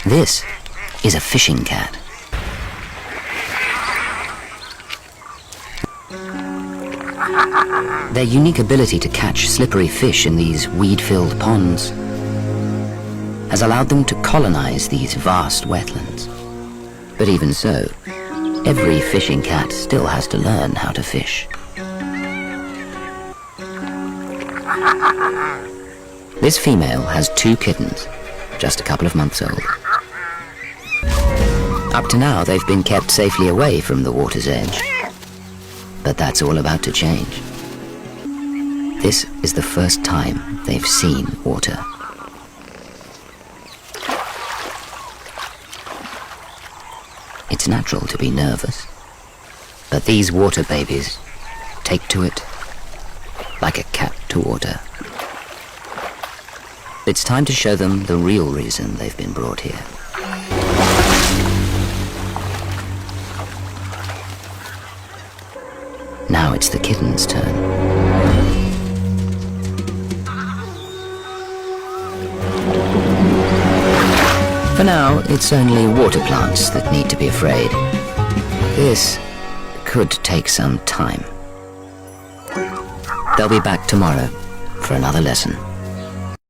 This is a fishing cat. Their unique ability to catch slippery fish in these weed-filled ponds has allowed them to colonize these vast wetlands. But even so, every fishing cat still has to learn how to fish. This female has 2 kittens, just a couple of months old. Up to now, they've been kept safely away from the water's edge. But that's all about to change. This is the first time they've seen water. It's natural to be nervous, but these water babies take to it like a cat to water. It's time to show them the real reason they've been brought here. Now it's the kitten's turn. For now, it's only water plants that need to be afraid. This could take some time. They'll be back tomorrow for another lesson.